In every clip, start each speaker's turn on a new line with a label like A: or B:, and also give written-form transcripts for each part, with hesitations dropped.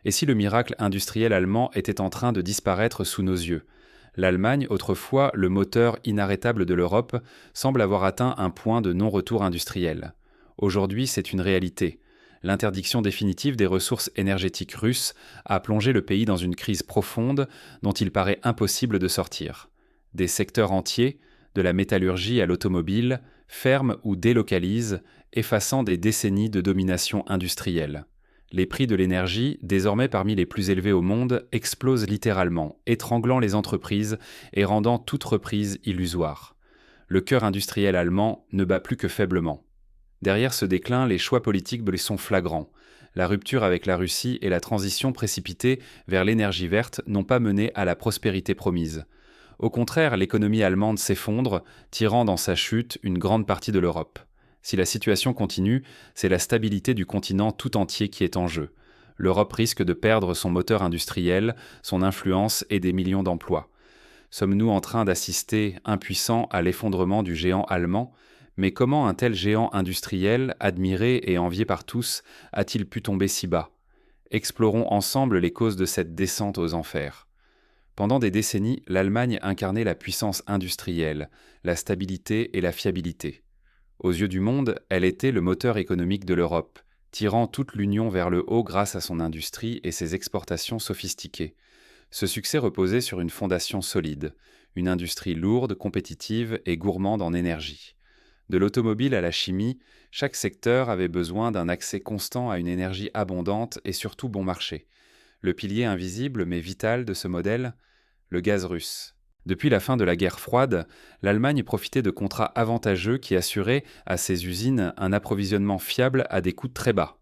A: Et si le miracle industriel allemand était en train de disparaître sous nos yeux? L'Allemagne, autrefois le moteur inarrêtable de l'Europe, semble avoir atteint un point de non-retour industriel. Aujourd'hui, c'est une réalité. L'interdiction définitive des ressources énergétiques russes a plongé le pays dans une crise profonde dont il paraît impossible de sortir. Des secteurs entiers, de la métallurgie à l'automobile, ferment ou délocalisent, effaçant des décennies de domination industrielle. Les prix de l'énergie, désormais parmi les plus élevés au monde, explosent littéralement, étranglant les entreprises et rendant toute reprise illusoire. Le cœur industriel allemand ne bat plus que faiblement. Derrière ce déclin, les choix politiques sont flagrants. La rupture avec la Russie et la transition précipitée vers l'énergie verte n'ont pas mené à la prospérité promise. Au contraire, l'économie allemande s'effondre, tirant dans sa chute une grande partie de l'Europe. Si la situation continue, c'est la stabilité du continent tout entier qui est en jeu. L'Europe risque de perdre son moteur industriel, son influence et des millions d'emplois. Sommes-nous en train d'assister, impuissants, à l'effondrement du géant allemand? Mais comment un tel géant industriel, admiré et envié par tous, a-t-il pu tomber si bas? Explorons ensemble les causes de cette descente aux enfers. Pendant des décennies, l'Allemagne incarnait la puissance industrielle, la stabilité et la fiabilité. Aux yeux du monde, elle était le moteur économique de l'Europe, tirant toute l'Union vers le haut grâce à son industrie et ses exportations sophistiquées. Ce succès reposait sur une fondation solide, une industrie lourde, compétitive et gourmande en énergie. De l'automobile à la chimie, chaque secteur avait besoin d'un accès constant à une énergie abondante et surtout bon marché. Le pilier invisible mais vital de ce modèle, le gaz russe. Depuis la fin de la guerre froide, l'Allemagne profitait de contrats avantageux qui assuraient à ses usines un approvisionnement fiable à des coûts très bas.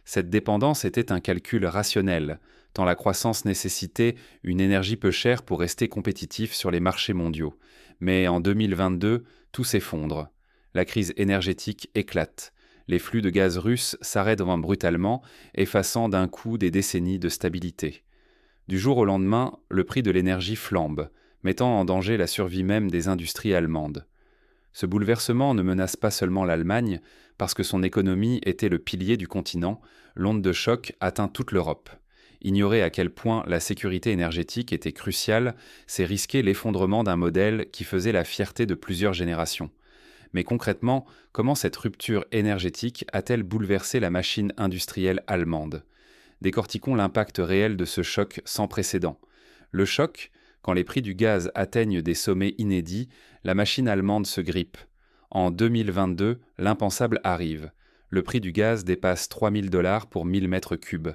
A: Cette dépendance était un calcul rationnel, tant la croissance nécessitait une énergie peu chère pour rester compétitif sur les marchés mondiaux. Mais en 2022, tout s'effondre. La crise énergétique éclate. Les flux de gaz russe s'arrêtent brutalement, effaçant d'un coup des décennies de stabilité. Du jour au lendemain, le prix de l'énergie flambe, mettant en danger la survie même des industries allemandes. Ce bouleversement ne menace pas seulement l'Allemagne, parce que son économie était le pilier du continent, l'onde de choc atteint toute l'Europe. Ignorer à quel point la sécurité énergétique était cruciale, c'est risquer l'effondrement d'un modèle qui faisait la fierté de plusieurs générations. Mais concrètement, comment cette rupture énergétique a-t-elle bouleversé la machine industrielle allemande? Décortiquons l'impact réel de ce choc sans précédent. Le choc, quand les prix du gaz atteignent des sommets inédits, la machine allemande se grippe. En 2022, l'impensable arrive. Le prix du gaz dépasse 3 000 $ pour 1000 mètres cubes.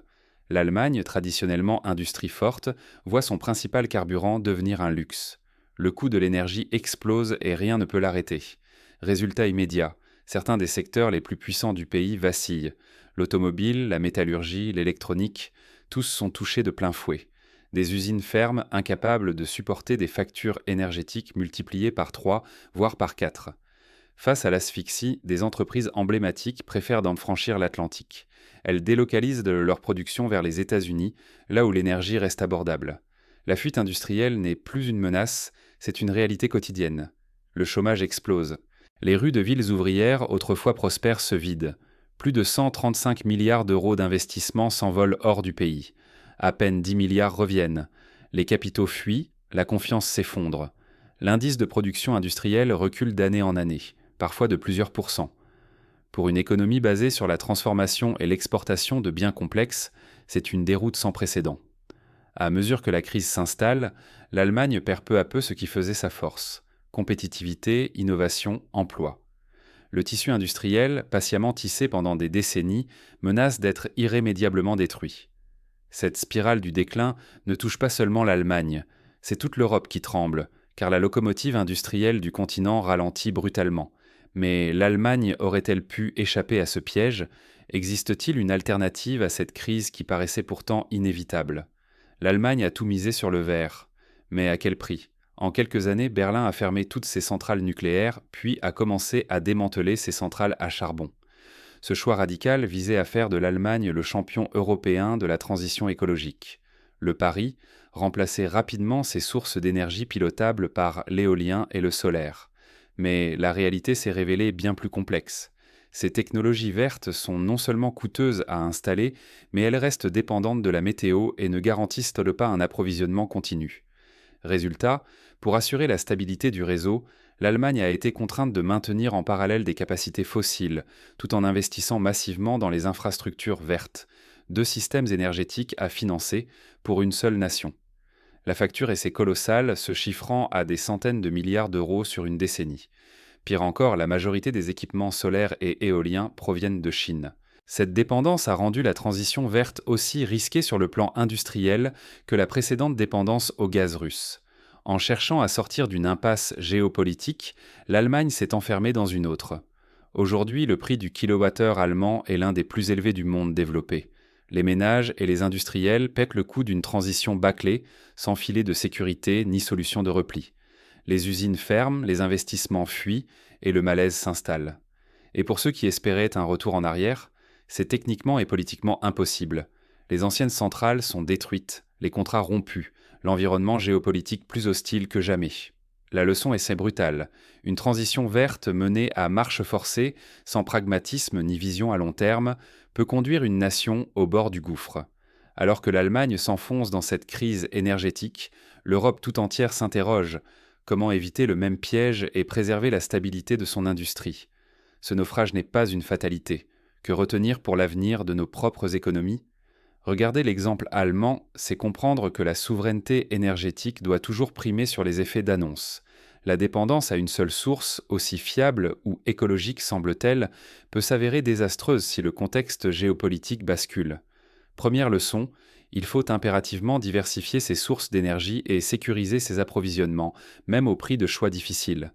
A: L'Allemagne, traditionnellement industrie forte, voit son principal carburant devenir un luxe. Le coût de l'énergie explose et rien ne peut l'arrêter. Résultat immédiat, certains des secteurs les plus puissants du pays vacillent. L'automobile, la métallurgie, l'électronique, tous sont touchés de plein fouet. Des usines ferment, incapables de supporter des factures énergétiques multipliées par 3, voire par 4. Face à l'asphyxie, des entreprises emblématiques préfèrent d'en franchir l'Atlantique. Elles délocalisent leur production vers les États-Unis, là où l'énergie reste abordable. La fuite industrielle n'est plus une menace, c'est une réalité quotidienne. Le chômage explose. Les rues de villes ouvrières, autrefois prospères, se vident. Plus de 135 milliards d'euros d'investissement s'envolent hors du pays. À peine 10 milliards reviennent. Les capitaux fuient, la confiance s'effondre. L'indice de production industrielle recule d'année en année, parfois de plusieurs pourcents. Pour une économie basée sur la transformation et l'exportation de biens complexes, c'est une déroute sans précédent. À mesure que la crise s'installe, l'Allemagne perd peu à peu ce qui faisait sa force: compétitivité, innovation, emploi. Le tissu industriel, patiemment tissé pendant des décennies, menace d'être irrémédiablement détruit. Cette spirale du déclin ne touche pas seulement l'Allemagne, c'est toute l'Europe qui tremble, car la locomotive industrielle du continent ralentit brutalement. Mais l'Allemagne aurait-elle pu échapper à ce piège? Existe-t-il une alternative à cette crise qui paraissait pourtant inévitable? L'Allemagne a tout misé sur le verre. Mais à quel prix? En quelques années, Berlin a fermé toutes ses centrales nucléaires, puis a commencé à démanteler ses centrales à charbon. Ce choix radical visait à faire de l'Allemagne le champion européen de la transition écologique. Le pari, remplacer rapidement ces sources d'énergie pilotables par l'éolien et le solaire. Mais la réalité s'est révélée bien plus complexe. Ces technologies vertes sont non seulement coûteuses à installer, mais elles restent dépendantes de la météo et ne garantissent pas un approvisionnement continu. Résultat, pour assurer la stabilité du réseau, l'Allemagne a été contrainte de maintenir en parallèle des capacités fossiles, tout en investissant massivement dans les infrastructures vertes, deux systèmes énergétiques à financer pour une seule nation. La facture est colossale, se chiffrant à des centaines de milliards d'euros sur une décennie. Pire encore, la majorité des équipements solaires et éoliens proviennent de Chine. Cette dépendance a rendu la transition verte aussi risquée sur le plan industriel que la précédente dépendance au gaz russe. En cherchant à sortir d'une impasse géopolitique, l'Allemagne s'est enfermée dans une autre. Aujourd'hui, le prix du kilowattheure allemand est l'un des plus élevés du monde développé. Les ménages et les industriels paient le coût d'une transition bâclée, sans filet de sécurité ni solution de repli. Les usines ferment, les investissements fuient et le malaise s'installe. Et pour ceux qui espéraient un retour en arrière, c'est techniquement et politiquement impossible. Les anciennes centrales sont détruites, les contrats rompus, l'environnement géopolitique plus hostile que jamais. La leçon est brutale. Une transition verte menée à marche forcée, sans pragmatisme ni vision à long terme, peut conduire une nation au bord du gouffre. Alors que l'Allemagne s'enfonce dans cette crise énergétique, l'Europe tout entière s'interroge. Comment éviter le même piège et préserver la stabilité de son industrie ? Ce naufrage n'est pas une fatalité. Que retenir pour l'avenir de nos propres économies ? Regarder l'exemple allemand, c'est comprendre que la souveraineté énergétique doit toujours primer sur les effets d'annonce. La dépendance à une seule source, aussi fiable ou écologique semble-t-elle, peut s'avérer désastreuse si le contexte géopolitique bascule. Première leçon, il faut impérativement diversifier ses sources d'énergie et sécuriser ses approvisionnements, même au prix de choix difficiles.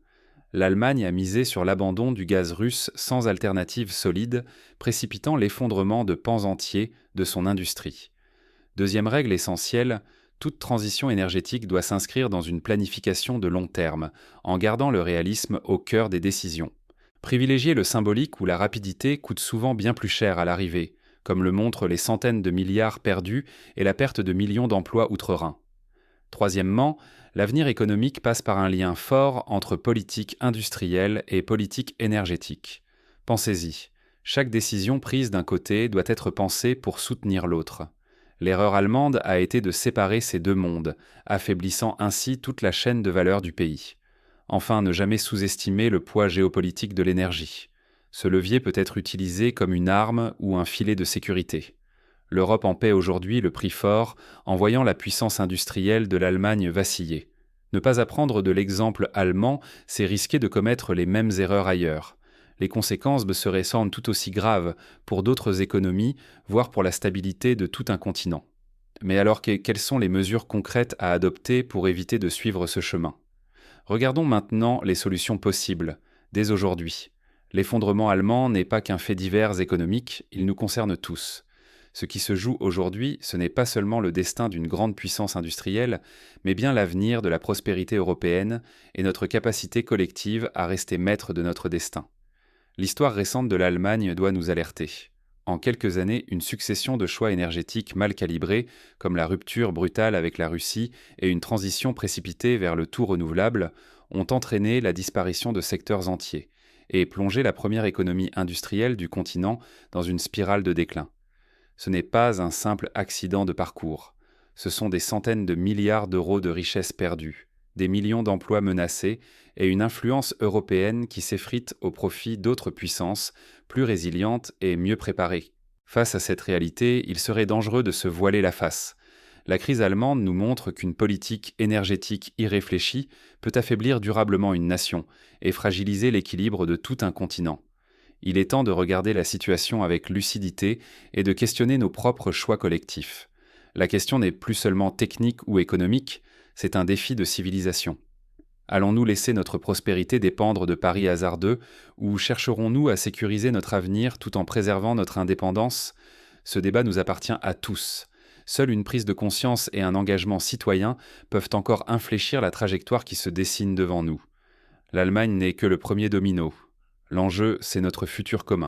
A: L'Allemagne a misé sur l'abandon du gaz russe sans alternative solide, précipitant l'effondrement de pans entiers de son industrie. Deuxième règle essentielle, toute transition énergétique doit s'inscrire dans une planification de long terme, en gardant le réalisme au cœur des décisions. Privilégier le symbolique ou la rapidité coûte souvent bien plus cher à l'arrivée, comme le montrent les centaines de milliards perdus et la perte de millions d'emplois outre-Rhin. Troisièmement, l'avenir économique passe par un lien fort entre politique industrielle et politique énergétique. Pensez-y, chaque décision prise d'un côté doit être pensée pour soutenir l'autre. L'erreur allemande a été de séparer ces deux mondes, affaiblissant ainsi toute la chaîne de valeur du pays. Enfin, ne jamais sous-estimer le poids géopolitique de l'énergie. Ce levier peut être utilisé comme une arme ou un filet de sécurité. L'Europe en paie aujourd'hui le prix fort en voyant la puissance industrielle de l'Allemagne vaciller. Ne pas apprendre de l'exemple allemand, c'est risquer de commettre les mêmes erreurs ailleurs. Les conséquences seraient sans doute tout aussi graves pour d'autres économies, voire pour la stabilité de tout un continent. Mais alors quelles sont les mesures concrètes à adopter pour éviter de suivre ce chemin ? Regardons maintenant les solutions possibles, dès aujourd'hui. L'effondrement allemand n'est pas qu'un fait divers économique, il nous concerne tous. Ce qui se joue aujourd'hui, ce n'est pas seulement le destin d'une grande puissance industrielle, mais bien l'avenir de la prospérité européenne et notre capacité collective à rester maître de notre destin. L'histoire récente de l'Allemagne doit nous alerter. En quelques années, une succession de choix énergétiques mal calibrés, comme la rupture brutale avec la Russie et une transition précipitée vers le tout renouvelable, ont entraîné la disparition de secteurs entiers et plongé la première économie industrielle du continent dans une spirale de déclin. Ce n'est pas un simple accident de parcours. Ce sont des centaines de milliards d'euros de richesses perdues, des millions d'emplois menacés et une influence européenne qui s'effrite au profit d'autres puissances plus résilientes et mieux préparées. Face à cette réalité, il serait dangereux de se voiler la face. La crise allemande nous montre qu'une politique énergétique irréfléchie peut affaiblir durablement une nation et fragiliser l'équilibre de tout un continent. Il est temps de regarder la situation avec lucidité et de questionner nos propres choix collectifs. La question n'est plus seulement technique ou économique, c'est un défi de civilisation. Allons-nous laisser notre prospérité dépendre de paris hasardeux ou chercherons-nous à sécuriser notre avenir tout en préservant notre indépendance ? Ce débat nous appartient à tous. Seule une prise de conscience et un engagement citoyen peuvent encore infléchir la trajectoire qui se dessine devant nous. L'Allemagne n'est que le premier domino. L'enjeu, c'est notre futur commun.